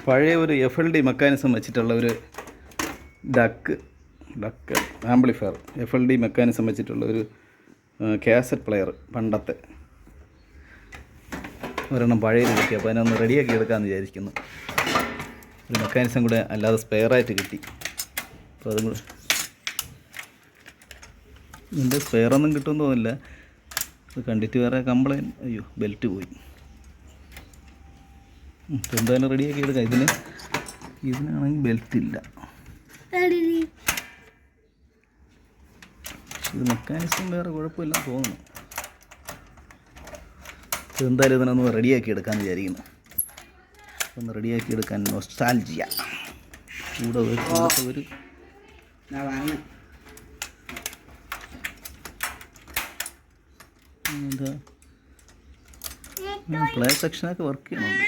പഴയ ഒരു FLD mechanism വെച്ചിട്ടുള്ള ഒരു ഡക്ക് ആംപ്ലിഫയർ, FLD മെക്കാനിസം വെച്ചിട്ടുള്ള ഒരു കാസറ്റ് പ്ലെയർ പണ്ടത്തെ ഒരെണ്ണം പഴയത് കിട്ടി. അപ്പോൾ അതിനൊന്ന് റെഡിയാക്കി എടുക്കാമെന്ന് വിചാരിക്കുന്നു. ഒരു മെക്കാനിസം കൂടെ അല്ലാതെ സ്പെയറായിട്ട് കിട്ടി. അപ്പോൾ അതും കൂടെ ഇതിൻ്റെ സ്പെയറൊന്നും കിട്ടുമെന്ന് തോന്നില്ല. ഇത് കണ്ടിട്ട് വേറെ കംപ്ലൈൻറ്റ്. അയ്യോ, ബെൽറ്റ് പോയി. എന്തായാലും റെഡിയാക്കി എടുക്കാം. ഇതിനാണെങ്കിൽ ബെൽറ്റ് ഇല്ല. ഇത് മെക്കാനിസം വേറെ കുഴപ്പമില്ല തോന്നുന്നു. എന്തായാലും ഇതിനൊന്ന് റെഡിയാക്കി എടുക്കാമെന്ന് വിചാരിക്കുന്നു. ഒന്ന് റെഡിയാക്കി എടുക്കാൻ നൊസ്റ്റാൾജിയ കൂടെ ഒരു എന്താ പ്ലേ സെക്ഷനൊക്കെ വർക്ക് ചെയ്യണുണ്ട്.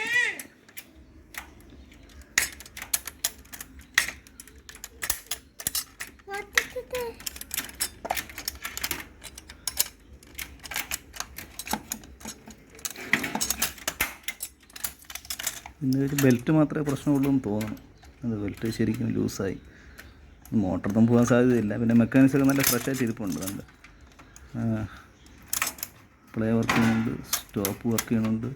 പിന്നെ ഒരു ബെൽറ്റ് മാത്രമേ പ്രശ്നമുള്ളൂ എന്ന് തോന്നുന്നു. അത് ബെൽറ്റ് ശരിക്കും ലൂസായി, മോട്ടറൊന്നും പോകാൻ സാധ്യതയില്ല. പിന്നെ മെക്കാനിക്സൊക്കെ നല്ല ഫ്രഷായിട്ട് ഇരിപ്പുണ്ട്. നല്ല പ്ലേ വർക്ക് ചെയ്യുന്നുണ്ട്, സ്റ്റോപ്പ് വർക്ക് ചെയ്യുന്നുണ്ട്,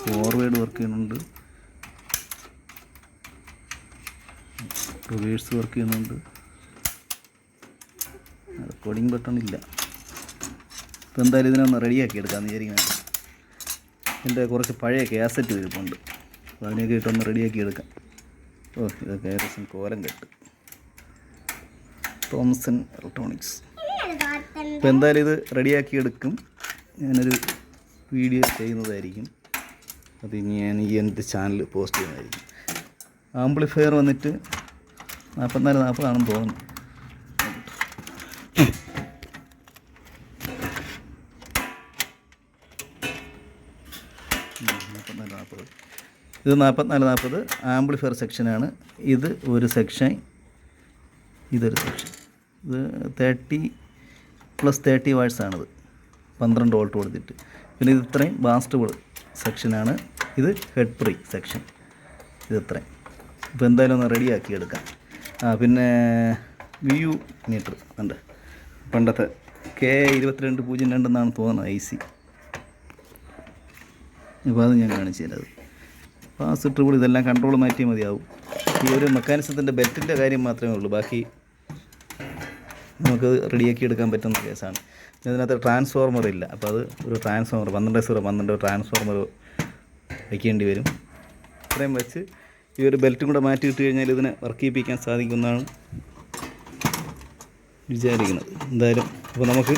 ഫോർവേഡ് വർക്ക് ചെയ്യുന്നുണ്ട്, റിവേഴ്സ് വർക്ക് ചെയ്യുന്നുണ്ട്. റെക്കോർഡിങ് ബട്ടൺ ഇല്ല. അപ്പോൾ എന്തായാലും ഇതിനൊന്ന് റെഡിയാക്കി എടുക്കാമെന്ന് വിചാരിക്കുന്നത്. എൻ്റെ കുറച്ച് പഴയ കാസറ്റ് ഇരിപ്പുണ്ട്, അപ്പോൾ അതിനെയൊക്കെ ഇട്ടൊന്ന് റെഡിയാക്കി എടുക്കാം. ഇതൊക്കെ ഏകദേശം കോലം കെട്ട്. Thomson electronics. അപ്പോൾ എന്തായാലും ഇത് റെഡിയാക്കി എടുക്കും. ഞാനൊരു വീഡിയോ ചെയ്യുന്നതായിരിക്കും. അത് ഞാൻ എൻ്റെ ചാനലിൽ പോസ്റ്റ് ചെയ്യുന്നതായിരിക്കും. ആംപ്ലിഫയർ വന്നിട്ട് 4440 ആണെന്ന് തോന്നുന്നു. ഇത് 4440 ആംപ്ലിഫയർ സെക്ഷനാണ്. ഇത് ഒരു സെക്ഷൻ, ഇതൊരു സെക്ഷൻ. ഇത് 30+30 വാട്ട്സാണിത്, 12 വോൾട്ട് കൊടുത്തിട്ട്. പിന്നെ ഇത് ഇത്രയും ബാസ്റ്റ് സെക്ഷനാണ്. ഇത് ഹെഡ് ഫ്രീ സെക്ഷൻ. ഇത് ഇത്രയും. ഇപ്പോൾ എന്തായാലും ഒന്ന് റെഡിയാക്കി എടുക്കാം. പിന്നെ VU മീറ്റർ ഉണ്ട്, പണ്ടത്തെ K2202 എന്നാണ് തോന്നുന്നത് IC. അപ്പോൾ അത് ഞാൻ കാണിച്ചു തരാം. പാസ് ട്രിബിൾ ഇതെല്ലാം കൺട്രോൾ മാറ്റിയാൽ മതിയാവും. ഈ ഒരു മെക്കാനിസത്തിൻ്റെ ബെൽറ്റിൻ്റെ കാര്യം മാത്രമേ ഉള്ളൂ. ബാക്കി നമുക്ക് റെഡിയാക്കി എടുക്കാൻ പറ്റുന്ന കേസാണ്. ഇതിനകത്ത് ട്രാൻസ്ഫോർമർ ഇല്ല. അപ്പോൾ അത് ഒരു ട്രാൻസ്ഫോർമർ 12/12 ട്രാൻസ്ഫോർമർ വയ്ക്കേണ്ടി വരും. ഇത്രയും വെച്ച് ഈ ഒരു ബെൽറ്റും കൂടെ മാറ്റി ഇട്ട് കഴിഞ്ഞാൽ ഇതിനെ വർക്ക് ചെയ്യിപ്പിക്കാൻ സാധിക്കുമെന്നാണ് വിചാരിക്കുന്നത്. എന്തായാലും അപ്പോൾ നമുക്ക്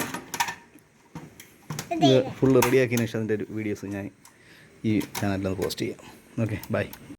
ഇത് ഫുള്ള് റെഡിയാക്കിയതിന് ശേഷം അതിൻ്റെ ഒരു വീഡിയോസ് ഞാൻ ഈ ചാനലിൽ പോസ്റ്റ് ചെയ്യാം. Okay, by.